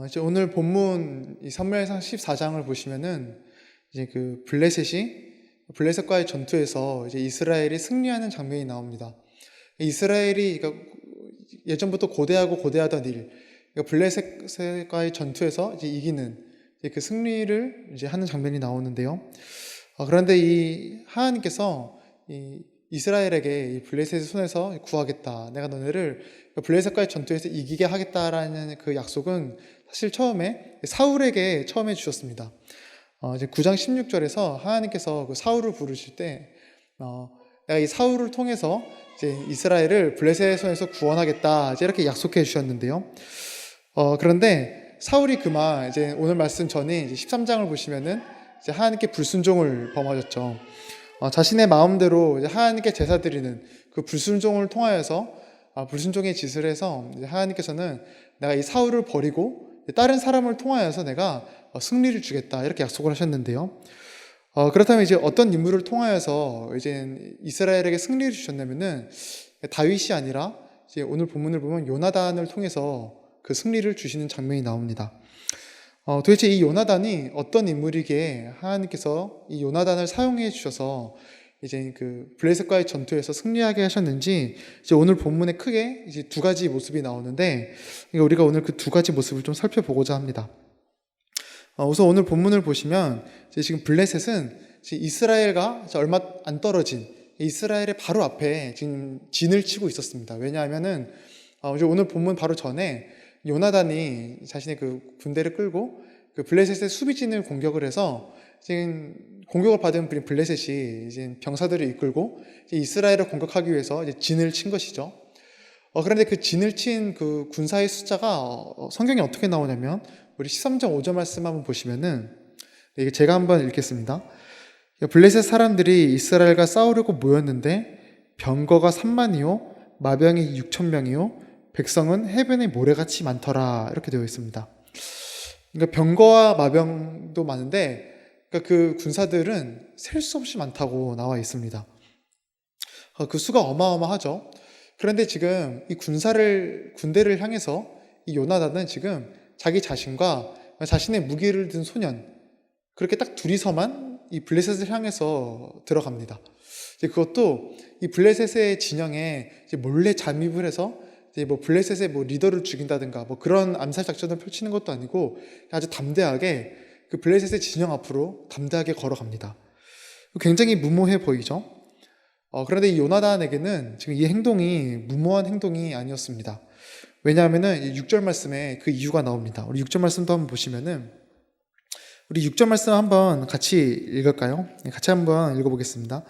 이제 오늘 본문 이 사무엘상 14장을 보시면은 이제 그 블레셋과의 전투에서 이제 이스라엘이 승리하는 장면이 나옵니다. 이스라엘이 그러니까 예전부터 고대하던 일, 그러니까 블레셋과의 전투에서 이제 이기는 이제 그 승리를 이제 하는 장면이 나오는데요. 그런데 이 하나님께서 이 이스라엘에게 이 블레셋의 손에서 구하겠다. 내가 너네를 블레셋과의 전투에서 이기게 하겠다라는 그 약속은 사실 처음에 사울에게 처음에 주셨습니다. 이제 9장 16절에서 하나님께서 그 사울을 부르실 때, 내가 이 사울을 통해서 이제 이스라엘을 블레셋의 손에서 구원하겠다. 이제 이렇게 약속해 주셨는데요. 그런데 사울이 그만 이제 오늘 말씀 전인 이제 13장을 보시면은 이제 하나님께 불순종을 범하셨죠. 자신의 마음대로 이제 하나님께 제사 드리는 그 불순종을 통하여서 불순종의 짓을 해서 이제 하나님께서는 내가 이 사울을 버리고 다른 사람을 통하여서 내가 승리를 주겠다 이렇게 약속을 하셨는데요. 그렇다면 이제 어떤 인물을 통하여서 이제 이스라엘에게 승리를 주셨냐면은 다윗이 아니라 이제 오늘 본문을 보면 요나단을 통해서 그 승리를 주시는 장면이 나옵니다. 도대체 이 요나단이 어떤 인물이기에 하나님께서 이 요나단을 사용해 주셔서 이제 그 블레셋과의 전투에서 승리하게 하셨는지 이제 오늘 본문에 크게 이제 두 가지 모습이 나오는데 우리가 오늘 그 두 가지 모습을 좀 살펴보고자 합니다. 우선 오늘 본문을 보시면 지금 블레셋은 이스라엘과 얼마 안 떨어진 이스라엘의 바로 앞에 지금 진을 치고 있었습니다. 왜냐하면은 이제 오늘 본문 바로 전에 요나단이 자신의 그 군대를 끌고 그 블레셋의 수비진을 공격을 해서 지금 공격을 받은 블레셋이 이제 병사들을 이끌고 이제 이스라엘을 공격하기 위해서 이제 진을 친 것이죠. 그런데 그 진을 친 그 군사의 숫자가 성경에 어떻게 나오냐면 우리 13장 5절 말씀 한번 보시면은 이게 제가 한번 읽겠습니다. 블레셋 사람들이 이스라엘과 싸우려고 모였는데 병거가 3만이요 마병이 6,000명이요 백성은 해변의 모래같이 많더라 이렇게 되어 있습니다. 그러니까 병거와 마병도 많은데 그러니까 그 군사들은 셀 수 없이 많다고 나와 있습니다. 그 수가 어마어마하죠. 그런데 지금 이 군대를 향해서 이 요나단은 지금 자기 자신과 자신의 무기를 든 소년 그렇게 딱 둘이서만 이 블레셋을 향해서 들어갑니다. 그것도 이 블레셋의 진영에 몰래 잠입을 해서 뭐 블레셋의 뭐 리더를 죽인다든가 뭐 그런 암살 작전을 펼치는 것도 아니고 아주 담대하게 그 블레셋의 진영 앞으로 담대하게 걸어갑니다. 굉장히 무모해 보이죠? 그런데 이 요나단에게는 지금 이 행동이 무모한 행동이 아니었습니다. 왜냐하면은 6절 말씀에 그 이유가 나옵니다. 우리 6절 말씀도 한번 보시면은 우리 6절 말씀 한번 같이 읽을까요? 같이 한번 읽어보겠습니다.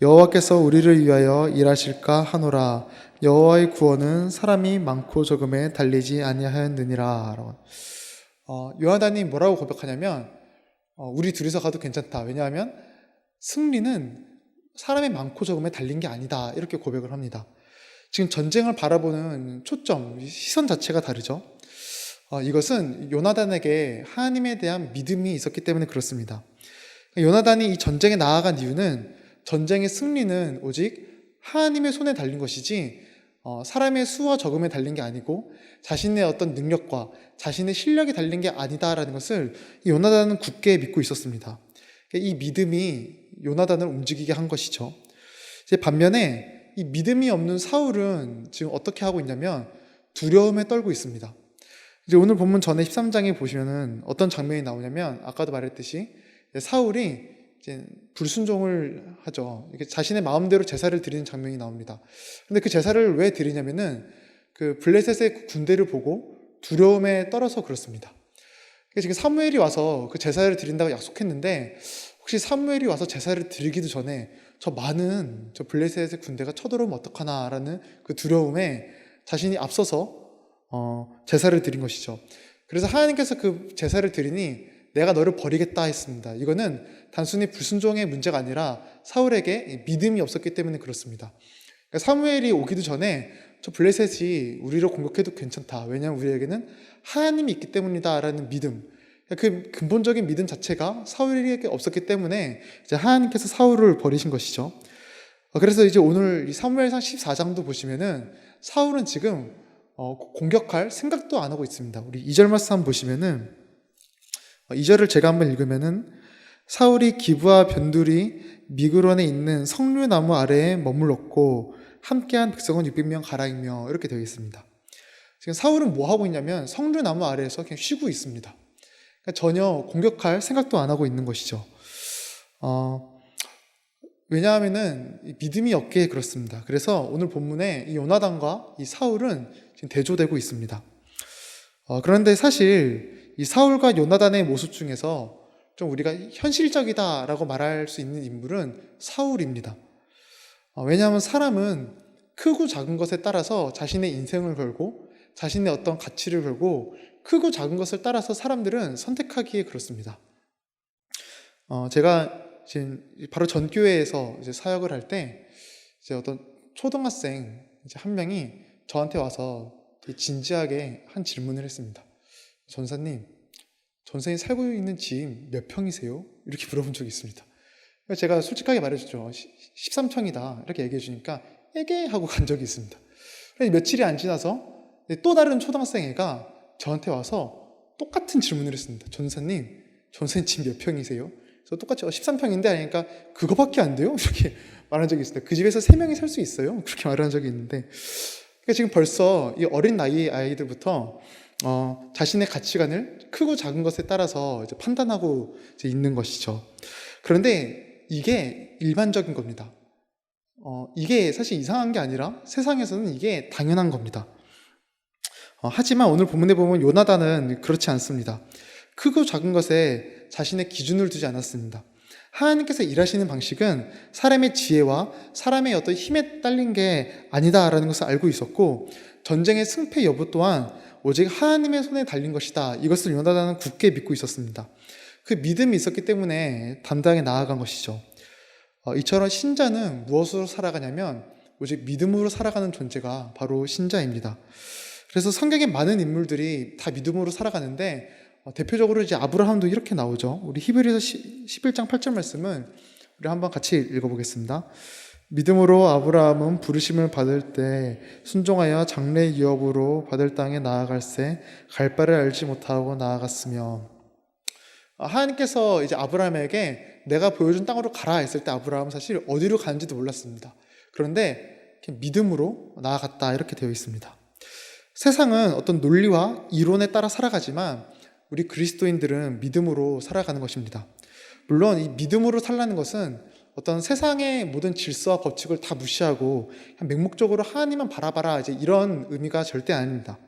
여호와께서 우리를 위하여 일하실까 하노라. 여호와의 구원은 사람이 많고 적음에 달리지 아니하였느니라. 요나단이 뭐라고 고백하냐면 우리 둘이서 가도 괜찮다. 왜냐하면 승리는 사람의 많고 적음에 달린 게 아니다. 이렇게 고백을 합니다. 지금 전쟁을 바라보는 초점, 시선 자체가 다르죠. 이것은 요나단에게 하나님에 대한 믿음이 있었기 때문에 그렇습니다. 요나단이 이 전쟁에 나아간 이유는 전쟁의 승리는 오직 하나님의 손에 달린 것이지 사람의 수와 적음에 달린 게 아니고 자신의 어떤 능력과 자신의 실력에 달린 게 아니다라는 것을 요나단은 굳게 믿고 있었습니다. 이 믿음이 요나단을 움직이게 한 것이죠. 반면에 이 믿음이 없는 사울은 지금 어떻게 하고 있냐면 두려움에 떨고 있습니다. 이제 오늘 본문 전에 13장에 보시면은 어떤 장면이 나오냐면 아까도 말했듯이 사울이 이제 불순종을 하죠. 이렇게 자신의 마음대로 제사를 드리는 장면이 나옵니다. 근데 그 제사를 왜 드리냐면은 그 블레셋의 군대를 보고 두려움에 떨어서 그렇습니다. 지금 사무엘이 와서 그 제사를 드린다고 약속했는데 혹시 사무엘이 와서 제사를 드리기도 전에 저 많은 블레셋의 군대가 쳐들어오면 어떡하나라는 그 두려움에 자신이 앞서서 제사를 드린 것이죠. 그래서 하나님께서 그 제사를 드리니 내가 너를 버리겠다 했습니다. 이거는 단순히 불순종의 문제가 아니라 사울에게 믿음이 없었기 때문에 그렇습니다. 그러니까 사무엘이 오기도 전에 저 블레셋이 우리를 공격해도 괜찮다. 왜냐하면 우리에게는 하나님이 있기 때문이다라는 믿음. 그 근본적인 믿음 자체가 사울에게 없었기 때문에 이제 하나님께서 사울을 버리신 것이죠. 그래서 이제 오늘 이 사무엘상 14장도 보시면은 사울은 지금 공격할 생각도 안 하고 있습니다. 우리 2절 말씀 한번 보시면은 2절을 제가 한번 읽으면은 사울이 기브와 변두리 미그론에 있는 석류나무 아래에 머물렀고 함께한 백성은 600명 가량이며 이렇게 되어 있습니다. 지금 사울은 뭐 하고 있냐면 석류나무 아래에서 그냥 쉬고 있습니다. 그러니까 전혀 공격할 생각도 안 하고 있는 것이죠. 왜냐하면은 믿음이 없기에 그렇습니다. 그래서 오늘 본문에 이 요나단과 이 사울은 지금 대조되고 있습니다. 그런데 사실 이 사울과 요나단의 모습 중에서 좀 우리가 현실적이다라고 말할 수 있는 인물은 사울입니다. 왜냐하면 사람은 크고 작은 것에 따라서 자신의 인생을 걸고 자신의 어떤 가치를 걸고 크고 작은 것을 따라서 사람들은 선택하기에 그렇습니다. 제가 지금 바로 전 교회에서 이제 사역을 할 때 이제 어떤 초등학생 이제 한 명이 저한테 와서 되게 진지하게 한 질문을 했습니다. 전사님 살고 있는 집 몇 평이세요? 이렇게 물어본 적이 있습니다. 제가 솔직하게 말해줬죠. 13평이다 이렇게 얘기해 주니까 에게 하고 간 적이 있습니다. 며칠이 안 지나서 또 다른 초등학생 애가 저한테 와서 똑같은 질문을 했습니다. 전사님 집 몇 평이세요? 그래서 똑같이 13평인데 하니까 그거밖에 안 돼요? 이렇게 말한 적이 있습니다. 그 집에서 3명이 살 수 있어요? 그렇게 말한 적이 있는데 그러니까 지금 벌써 이 어린 나이의 아이들부터 자신의 가치관을 크고 작은 것에 따라서 이제 판단하고 이제 있는 것이죠. 그런데 이게 일반적인 겁니다. 이게 사실 이상한 게 아니라 세상에서는 이게 당연한 겁니다. 하지만 오늘 본문에 보면 요나단은 그렇지 않습니다. 크고 작은 것에 자신의 기준을 두지 않았습니다. 하나님께서 일하시는 방식은 사람의 지혜와 사람의 어떤 힘에 딸린 게 아니다라는 것을 알고 있었고 전쟁의 승패 여부 또한 오직 하나님의 손에 달린 것이다. 이것을 요나단은 굳게 믿고 있었습니다. 그 믿음이 있었기 때문에 담대하게 나아간 것이죠. 이처럼 신자는 무엇으로 살아가냐면 오직 믿음으로 살아가는 존재가 바로 신자입니다. 그래서 성경에 많은 인물들이 다 믿음으로 살아가는데 대표적으로 이제 아브라함도 이렇게 나오죠. 우리 히브리서 11장 8절 말씀은 우리 한번 같이 읽어보겠습니다. 믿음으로 아브라함은 부르심을 받을 때 순종하여 장래 유업으로 받을 땅에 나아갈새 갈 바를 알지 못하고 나아갔으며 하나님께서 이제 아브라함에게 내가 보여준 땅으로 가라 했을 때 아브라함은 사실 어디로 가는지도 몰랐습니다. 그런데 믿음으로 나아갔다 이렇게 되어 있습니다. 세상은 어떤 논리와 이론에 따라 살아가지만 우리 그리스도인들은 믿음으로 살아가는 것입니다. 물론 이 믿음으로 살라는 것은 어떤 세상의 모든 질서와 법칙을 다 무시하고 그냥 맹목적으로 하나님만 바라봐라 이제 이런 의미가 절대 아닙니다.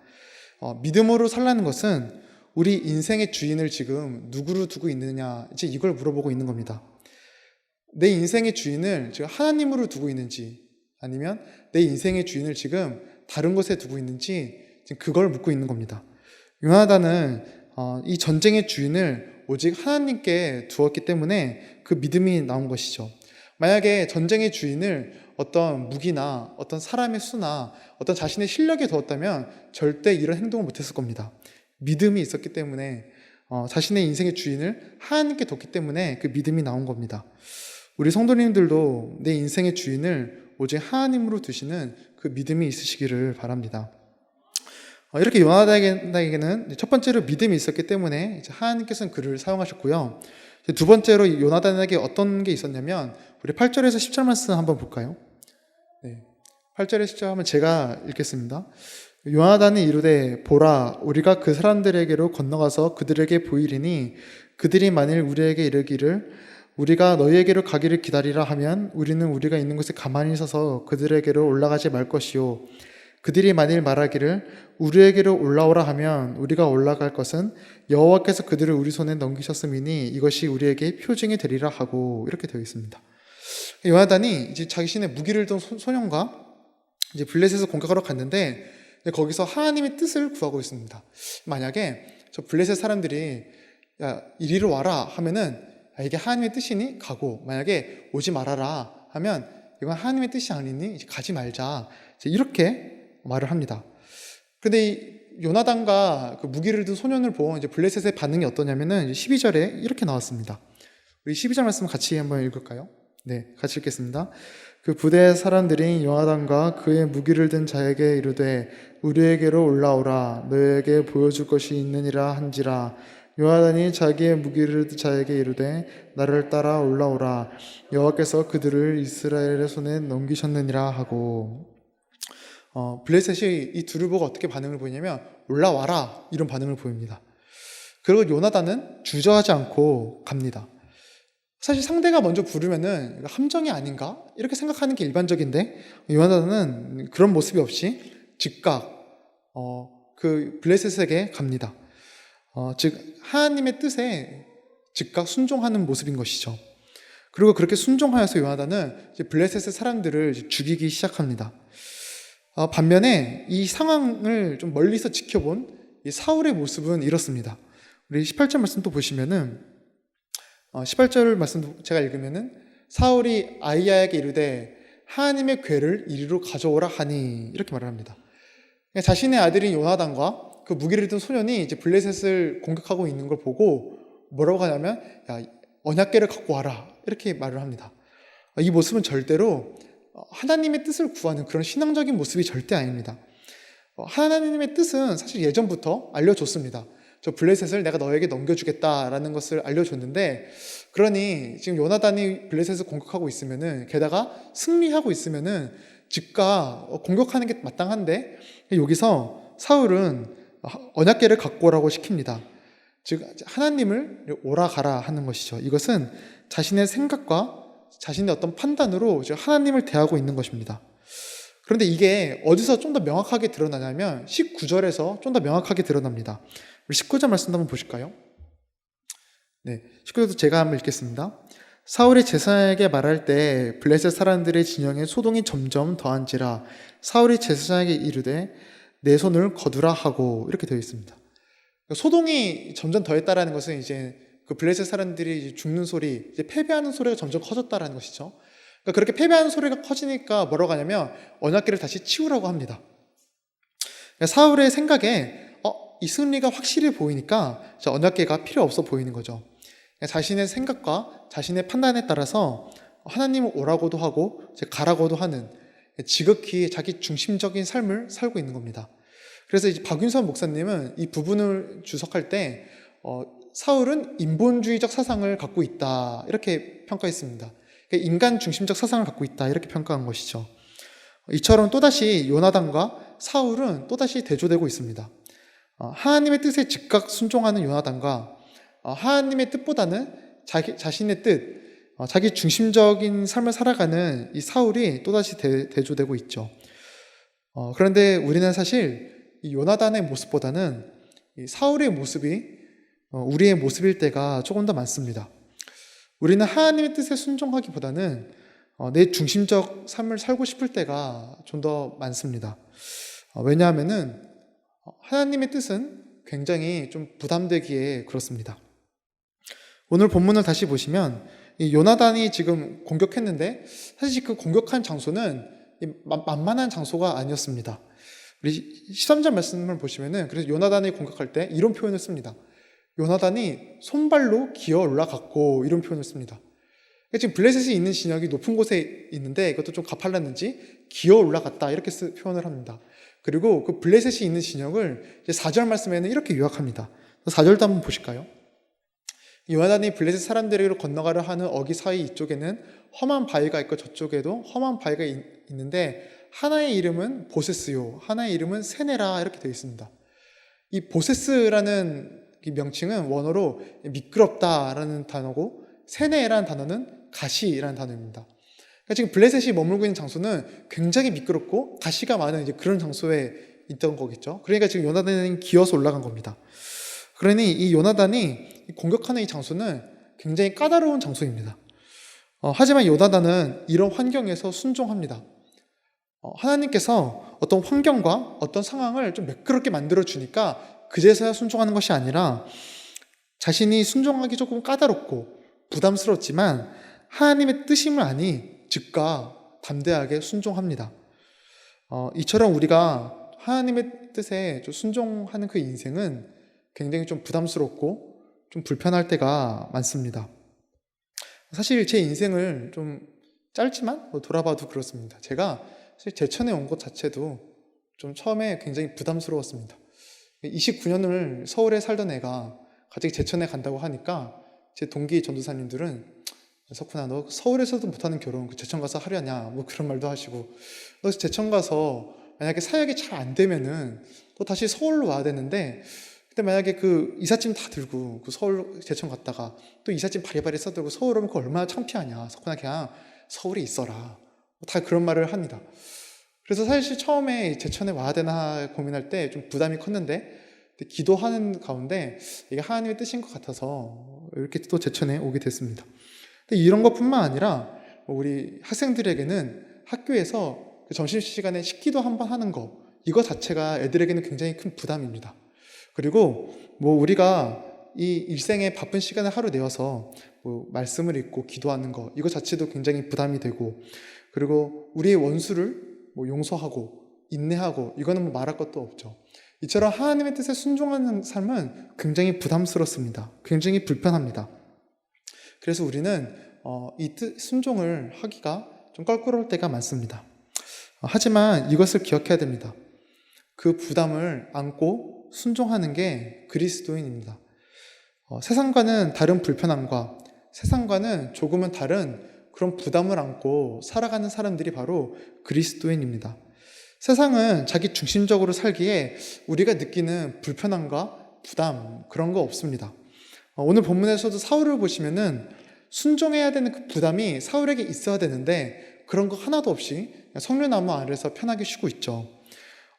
믿음으로 살라는 것은 우리 인생의 주인을 지금 누구로 두고 있느냐 이제 이걸 물어보고 있는 겁니다. 내 인생의 주인을 지금 하나님으로 두고 있는지 아니면 내 인생의 주인을 지금 다른 곳에 두고 있는지 지금 그걸 묻고 있는 겁니다. 요나단은 이 전쟁의 주인을 오직 하나님께 두었기 때문에 그 믿음이 나온 것이죠. 만약에 전쟁의 주인을 어떤 무기나 어떤 사람의 수나 어떤 자신의 실력에 두었다면 절대 이런 행동을 못했을 겁니다. 믿음이 있었기 때문에 자신의 인생의 주인을 하나님께 뒀기 때문에 그 믿음이 나온 겁니다. 우리 성도님들도 내 인생의 주인을 오직 하나님으로 두시는 그 믿음이 있으시기를 바랍니다. 이렇게 요나단에게는 첫 번째로 믿음이 있었기 때문에 하나님께서는 그를 사용하셨고요. 두 번째로 요나단에게 어떤 게 있었냐면 우리 8절에서 10절 말씀 한번 볼까요? 네, 8절에서 10절 한번 제가 읽겠습니다. 요나단이 이르되 보라 우리가 그 사람들에게로 건너가서 그들에게 보이리니 그들이 만일 우리에게 이르기를 우리가 너희에게로 가기를 기다리라 하면 우리는 우리가 있는 곳에 가만히 서서 그들에게로 올라가지 말 것이요 그들이 만일 말하기를 우리에게로 올라오라 하면 우리가 올라갈 것은 여호와께서 그들을 우리 손에 넘기셨음이니 이것이 우리에게 표징이 되리라 하고 이렇게 되어 있습니다. 요나단이 이제 자신의 무기를 든 소년과 이제 블레셋에서 공격하러 갔는데 거기서 하나님의 뜻을 구하고 있습니다. 만약에 저 블레셋 사람들이 야 이리로 와라 하면은 이게 하나님의 뜻이니 가고 만약에 오지 말아라 하면 이건 하나님의 뜻이 아니니 이제 가지 말자 이렇게 말을 합니다. 그런데 이 요나단과 그 무기를 든 소년을 본 이제 블레셋의 반응이 어떠냐면은 12절에 이렇게 나왔습니다. 우리 12절 말씀 같이 한번 읽을까요? 네, 같이 읽겠습니다. 그 부대의 사람들이 요나단과 그의 무기를 든 자에게 이르되 우리에게로 올라오라 너에게 보여줄 것이 있느니라 한지라. 요나단이 자기의 무기를 든 자에게 이르되 나를 따라 올라오라 여호와께서 그들을 이스라엘의 손에 넘기셨느니라 하고. 블레셋이 이 둘을 보고 어떻게 반응을 보이냐면 올라와라 이런 반응을 보입니다. 그리고 요나단은 주저하지 않고 갑니다. 사실 상대가 먼저 부르면은 함정이 아닌가 이렇게 생각하는 게 일반적인데 요나단은 그런 모습이 없이 즉각 그 블레셋에게 갑니다. 즉 하나님의 뜻에 즉각 순종하는 모습인 것이죠. 그리고 그렇게 순종하여서 요나단은 이제 블레셋의 사람들을 죽이기 시작합니다. 반면에 이 상황을 좀 멀리서 지켜본 이 사울의 모습은 이렇습니다. 우리 18절 말씀 또 보시면은 18절 말씀 제가 읽으면은 사울이 아히야에게 이르되 하나님의 궤를 이리로 가져오라 하니 이렇게 말을 합니다. 자신의 아들인 요나단과 그 무기를 든 소년이 이제 블레셋을 공격하고 있는 걸 보고 뭐라고 하냐면 야 언약궤를 갖고 와라 이렇게 말을 합니다. 이 모습은 절대로 하나님의 뜻을 구하는 그런 신앙적인 모습이 절대 아닙니다. 하나님의 뜻은 사실 예전부터 알려줬습니다. 저 블레셋을 내가 너에게 넘겨주겠다라는 것을 알려줬는데, 그러니 지금 요나단이 블레셋을 공격하고 있으면은, 게다가 승리하고 있으면은 즉각 공격하는 게 마땅한데, 여기서 사울은 언약궤를 갖고 오라고 시킵니다. 즉 하나님을 오라 가라 하는 것이죠. 이것은 자신의 생각과 자신의 어떤 판단으로 하나님을 대하고 있는 것입니다. 그런데 이게 어디서 좀 더 명확하게 드러나냐면 19절에서 좀 더 명확하게 드러납니다. 우리 19절 말씀 한번 보실까요? 네, 19절도 제가 한번 읽겠습니다. 사울이 제사장에게 말할 때 블레셋 사람들의 진영에 소동이 점점 더한지라 사울이 제사장에게 이르되 내 손을 거두라 하고 이렇게 되어 있습니다. 소동이 점점 더했다라는 것은 이제 그 블레셋 사람들이 이제 죽는 소리, 이제 패배하는 소리가 점점 커졌다라는 것이죠. 그러니까 그렇게 패배하는 소리가 커지니까 뭐라고 하냐면 언약궤를 다시 치우라고 합니다. 그러니까 사울의 생각에 이 승리가 확실히 보이니까 언약궤가 필요 없어 보이는 거죠. 그러니까 자신의 생각과 자신의 판단에 따라서 하나님을 오라고도 하고 가라고도 하는 지극히 자기 중심적인 삶을 살고 있는 겁니다. 그래서 이제 박윤선 목사님은 이 부분을 주석할 때 사울은 인본주의적 사상을 갖고 있다 이렇게 평가했습니다. 그러니까 인간 중심적 사상을 갖고 있다 이렇게 평가한 것이죠. 이처럼 또다시 요나단과 사울은 또다시 대조되고 있습니다. 하나님의 뜻에 즉각 순종하는 요나단과 하나님의 뜻보다는 자신의 뜻, 자기 중심적인 삶을 살아가는 이 사울이 또다시 대조되고 있죠. 그런데 우리는 사실 이 요나단의 모습보다는 이 사울의 모습이 우리의 모습일 때가 조금 더 많습니다. 우리는 하나님의 뜻에 순종하기보다는 내 중심적 삶을 살고 싶을 때가 좀 더 많습니다. 왜냐하면은 하나님의 뜻은 굉장히 좀 부담되기에 그렇습니다. 오늘 본문을 다시 보시면 이 요나단이 지금 공격했는데 사실 그 공격한 장소는 만만한 장소가 아니었습니다. 우리 13절 말씀을 보시면은 그래서 요나단이 공격할 때 이런 표현을 씁니다. 요나단이 손발로 기어 올라갔고 이런 표현을 씁니다. 지금 블레셋이 있는 진영이 높은 곳에 있는데 이것도 좀 가팔랐는지 기어 올라갔다 이렇게 표현을 합니다. 그리고 그 블레셋이 있는 진영을 이제 4절 말씀에는 이렇게 요약합니다. 4절도 한번 보실까요? 요나단이 블레셋 사람들에게로 건너가려 하는 어기 사이 이쪽에는 험한 바위가 있고 저쪽에도 험한 바위가 있는데 하나의 이름은 보세스요 하나의 이름은 세네라 이렇게 되어 있습니다. 이 보세스라는 이 명칭은 원어로 미끄럽다라는 단어고 세네라는 단어는 가시라는 단어입니다. 그러니까 지금 블레셋이 머물고 있는 장소는 굉장히 미끄럽고 가시가 많은 이제 그런 장소에 있던 거겠죠. 그러니까 지금 요나단이 기어서 올라간 겁니다. 그러니 이 요나단이 공격하는 이 장소는 굉장히 까다로운 장소입니다. 하지만 요나단은 이런 환경에서 순종합니다. 하나님께서 어떤 환경과 어떤 상황을 좀 매끄럽게 만들어 주니까 그제서야 순종하는 것이 아니라 자신이 순종하기 조금 까다롭고 부담스럽지만 하나님의 뜻임을 아니 즉각 담대하게 순종합니다. 이처럼 우리가 하나님의 뜻에 좀 순종하는 그 인생은 굉장히 좀 부담스럽고 좀 불편할 때가 많습니다. 사실 제 인생을 좀 짧지만 돌아봐도 그렇습니다. 제가 사실 제천에 온 것 자체도 좀 처음에 굉장히 부담스러웠습니다. 29년을 서울에 살던 애가 갑자기 제천에 간다고 하니까 제 동기 전도사님들은 석훈아, 너 서울에서도 못하는 결혼 제천 가서 하려냐, 뭐 그런 말도 하시고, 너 제천 가서 만약에 사역이 잘 안 되면은 또 다시 서울로 와야 되는데, 근데 만약에 그 이삿짐 다 들고 그 서울 제천 갔다가 또 이삿짐 바리바리 싸들고 서울 오면 그거 얼마나 창피하냐, 석훈아 그냥 서울에 있어라, 다 그런 말을 합니다. 그래서 사실 처음에 제천에 와야 되나 고민할 때 좀 부담이 컸는데, 기도하는 가운데 이게 하나님의 뜻인 것 같아서 이렇게 또 제천에 오게 됐습니다. 근데 이런 것뿐만 아니라 우리 학생들에게는 학교에서 점심시간에 식기도 한번 하는 거, 이거 자체가 애들에게는 굉장히 큰 부담입니다. 그리고 우리가 이 일생의 바쁜 시간을 하루 내어서 말씀을 읽고 기도하는 거, 이거 자체도 굉장히 부담이 되고, 그리고 우리의 원수를 용서하고 인내하고, 이거는 말할 것도 없죠. 이처럼 하나님의 뜻에 순종하는 삶은 굉장히 부담스럽습니다. 굉장히 불편합니다. 그래서 우리는 이 순종을 하기가 좀 껄끄러울 때가 많습니다. 하지만 이것을 기억해야 됩니다. 그 부담을 안고 순종하는 게 그리스도인입니다. 세상과는 다른 불편함과 세상과는 조금은 다른 그런 부담을 안고 살아가는 사람들이 바로 그리스도인입니다. 세상은 자기 중심적으로 살기에 우리가 느끼는 불편함과 부담, 그런 거 없습니다. 오늘 본문에서도 사울을 보시면은 순종해야 되는 그 부담이 사울에게 있어야 되는데 그런 거 하나도 없이 성류나무 아래서 편하게 쉬고 있죠.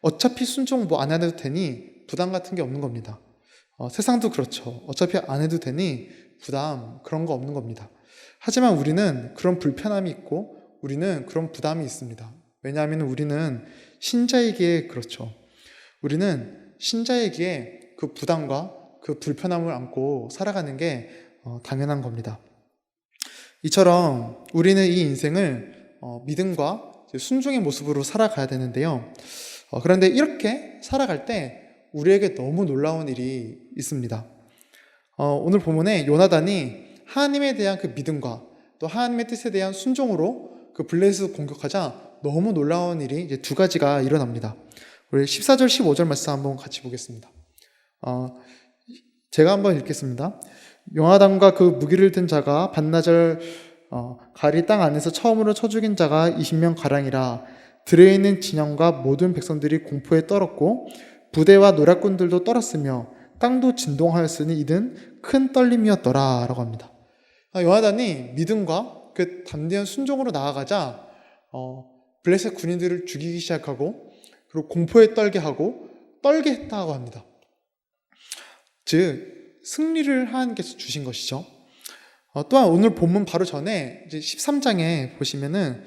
어차피 순종 안 해도 되니 부담 같은 게 없는 겁니다. 세상도 그렇죠. 어차피 안 해도 되니 부담, 그런 거 없는 겁니다. 하지만 우리는 그런 불편함이 있고 우리는 그런 부담이 있습니다. 왜냐하면 우리는 신자이기에 그렇죠. 우리는 신자이기에 그 부담과 그 불편함을 안고 살아가는 게 당연한 겁니다. 이처럼 우리는 이 인생을 믿음과 순종의 모습으로 살아가야 되는데요. 그런데 이렇게 살아갈 때 우리에게 너무 놀라운 일이 있습니다. 오늘 본문에 요나단이 하나님에 대한 그 믿음과 또 하나님의 뜻에 대한 순종으로 그 블레셋을 공격하자 너무 놀라운 일이 이제 두 가지가 일어납니다. 우리 14절 15절 말씀 한번 같이 보겠습니다. 제가 한번 읽겠습니다. 요나단과 그 무기를 든 자가 반나절 가리 땅 안에서 처음으로 쳐 죽인 자가 20명 가량이라. 들에 있는 진영과 모든 백성들이 공포에 떨었고 부대와 노략군들도 떨었으며 땅도 진동하였으니 이는 큰 떨림이었더라 라고 합니다. 요나단이 믿음과 그 담대한 순종으로 나아가자 블레셋 군인들을 죽이기 시작하고 그리고 공포에 떨게 하고 떨게 했다고 합니다. 즉 승리를 하나님께서 주신 것이죠. 또한 오늘 본문 바로 전에 이제 13장에 보시면은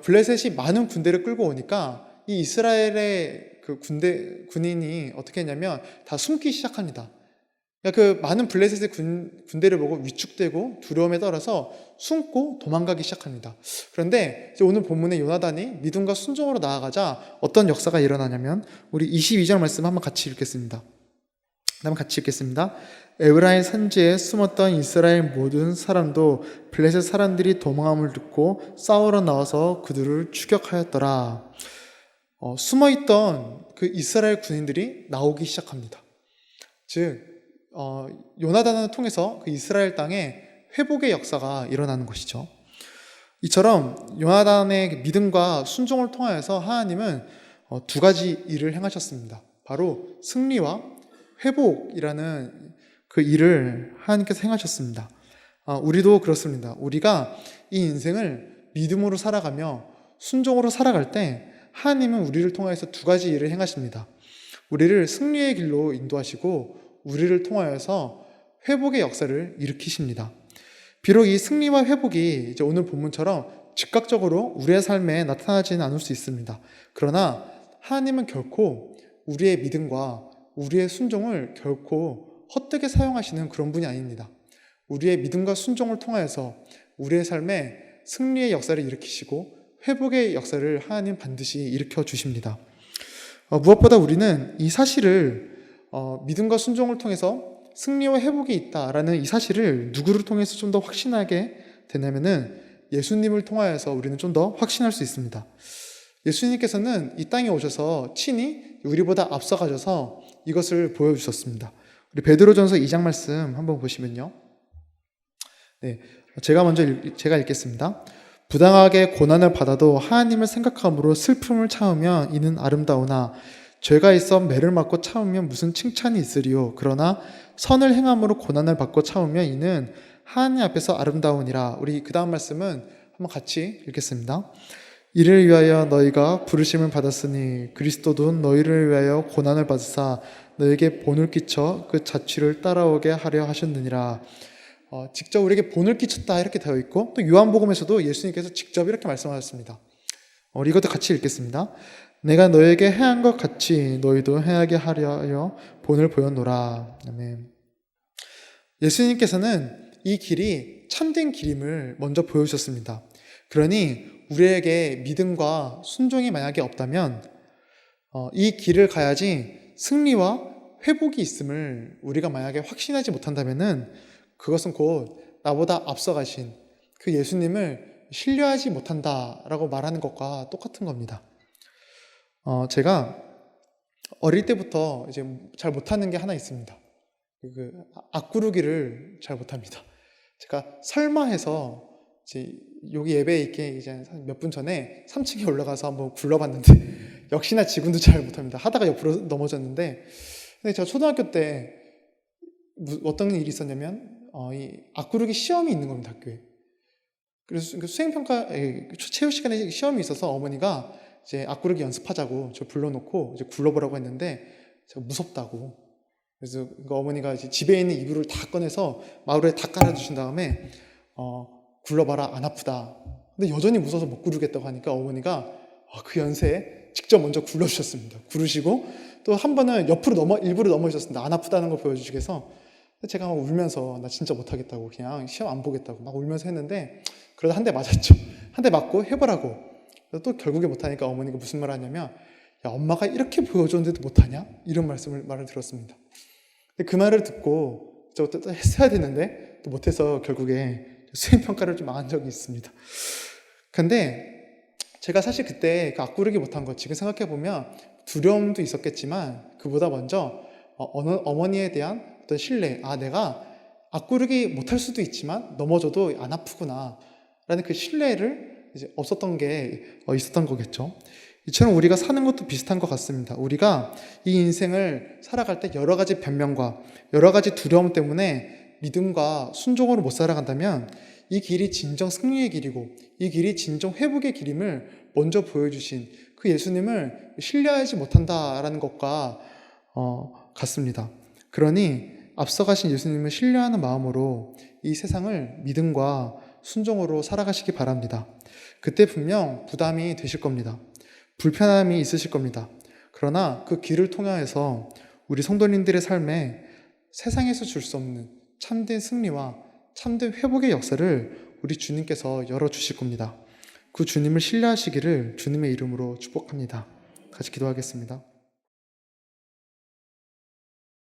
블레셋이 많은 군대를 끌고 오니까 이 이스라엘의 그 군인이 어떻게 했냐면 다 숨기 시작합니다. 그 많은 블레셋의 군대를 보고 위축되고 두려움에 떨어서 숨고 도망가기 시작합니다. 그런데 이제 오늘 본문에 요나단이 믿음과 순종으로 나아가자 어떤 역사가 일어나냐면 우리 22절 말씀 한번 같이 읽겠습니다. 한번 같이 읽겠습니다. 에브라임 산지에 숨었던 이스라엘 모든 사람도 블레셋 사람들이 도망함을 듣고 싸우러 나와서 그들을 추격하였더라. 숨어있던 그 이스라엘 군인들이 나오기 시작합니다. 즉 요나단을 통해서 그 이스라엘 땅에 회복의 역사가 일어나는 것이죠. 이처럼 요나단의 믿음과 순종을 통하여서 하나님은 두 가지 일을 행하셨습니다. 바로 승리와 회복이라는 그 일을 하나님께서 행하셨습니다. 우리도 그렇습니다. 우리가 이 인생을 믿음으로 살아가며 순종으로 살아갈 때 하나님은 우리를 통하여서 두 가지 일을 행하십니다. 우리를 승리의 길로 인도하시고 우리를 통하여서 회복의 역사를 일으키십니다. 비록 이 승리와 회복이 이제 오늘 본문처럼 즉각적으로 우리의 삶에 나타나지는 않을 수 있습니다. 그러나 하나님은 결코 우리의 믿음과 우리의 순종을 결코 헛되게 사용하시는 그런 분이 아닙니다. 우리의 믿음과 순종을 통하여서 우리의 삶에 승리의 역사를 일으키시고 회복의 역사를 하나님 반드시 일으켜 주십니다. 무엇보다 우리는 이 사실을 믿음과 순종을 통해서 승리와 회복이 있다라는 이 사실을 누구를 통해서 좀 더 확신하게 되냐면은 예수님을 통하여서 우리는 좀 더 확신할 수 있습니다. 예수님께서는 이 땅에 오셔서 친히 우리보다 앞서가셔서 이것을 보여주셨습니다. 우리 베드로전서 2장 말씀 한번 보시면요. 네, 제가 읽겠습니다. 부당하게 고난을 받아도 하나님을 생각함으로 슬픔을 참으면 이는 아름다우나 죄가 있어 매를 맞고 참으면 무슨 칭찬이 있으리요. 그러나 선을 행함으로 고난을 받고 참으면 이는 하나님 앞에서 아름다우니라. 우리 그 다음 말씀은 한번 같이 읽겠습니다. 이를 위하여 너희가 부르심을 받았으니 그리스도도 너희를 위하여 고난을 받으사 너에게 본을 끼쳐 그 자취를 따라오게 하려 하셨느니라. 직접 우리에게 본을 끼쳤다 이렇게 되어 있고, 또 요한복음에서도 예수님께서 직접 이렇게 말씀하셨습니다. 우리 이것도 같이 읽겠습니다. 내가 너에게 행한 것 같이 너희도 행하게 하려 하여 본을 보였노라. 아멘. 예수님께서는 이 길이 참된 길임을 먼저 보여주셨습니다. 그러니 우리에게 믿음과 순종이 만약에 없다면 이 길을 가야지 승리와 회복이 있음을 우리가 만약에 확신하지 못한다면은 그것은 곧 나보다 앞서가신 그 예수님을 신뢰하지 못한다라고 말하는 것과 똑같은 겁니다. 제가 어릴 때부터 이제 잘 못하는 게 하나 있습니다. 그 앞구르기를 잘 못합니다. 제가 설마 해서 이제 여기 예배에 있게 이제 몇 분 전에 3층에 올라가서 한번 굴러봤는데 역시나 지금도 잘 못합니다. 하다가 옆으로 넘어졌는데, 근데 제가 초등학교 때 어떤 일이 있었냐면 이 앞구르기 시험이 있는 겁니다, 학교에. 그래서 수행평가 체육 시간에 시험이 있어서 어머니가 이제 앞구르기 연습하자고 저 불러놓고 이제 굴러보라고 했는데 제가 무섭다고. 그래서 어머니가 이제 집에 있는 이불을 다 꺼내서 마루에 다 깔아주신 다음에 굴러봐라, 안 아프다. 근데 여전히 무서워서 못 구르겠다고 하니까 어머니가 그 연세에 직접 먼저 굴러주셨습니다. 구르시고 또 한 번은 옆으로 일부러 넘어지셨습니다. 안 아프다는 걸 보여주시기 위해서. 제가 막 울면서 나 진짜 못하겠다고, 그냥 시험 안 보겠다고 막 울면서 했는데, 그러다 한 대 맞았죠. 한 대 맞고 해보라고. 그래서 또 결국에 못하니까 어머니가 무슨 말 하냐면, 야, 엄마가 이렇게 보여줬는데도 못하냐? 이런 말을 들었습니다. 근데 그 말을 듣고 저것도 또 했어야 되는데 또 못해서 결국에 수행평가를 좀 망한 적이 있습니다. 근데 제가 사실 그때 그 앞구르기 못한 거 지금 생각해보면 두려움도 있었겠지만 그보다 먼저 어머니에 대한 어떤 신뢰, 내가 앞구르기 못할 수도 있지만 넘어져도 안 아프구나 라는 그 신뢰를 이제 없었던 게 있었던 거겠죠. 이처럼 우리가 사는 것도 비슷한 것 같습니다. 우리가 이 인생을 살아갈 때 여러 가지 변명과 여러 가지 두려움 때문에 믿음과 순종으로 못 살아간다면 이 길이 진정 승리의 길이고 이 길이 진정 회복의 길임을 먼저 보여주신 그 예수님을 신뢰하지 못한다라는 것과 같습니다. 그러니 앞서가신 예수님을 신뢰하는 마음으로 이 세상을 믿음과 순종으로 살아가시기 바랍니다. 그때 분명 부담이 되실 겁니다. 불편함이 있으실 겁니다. 그러나 그 길을 통해서 우리 성도님들의 삶에 세상에서 줄 수 없는 참된 승리와 참된 회복의 역사를 우리 주님께서 열어주실 겁니다. 그 주님을 신뢰하시기를 주님의 이름으로 축복합니다. 같이 기도하겠습니다.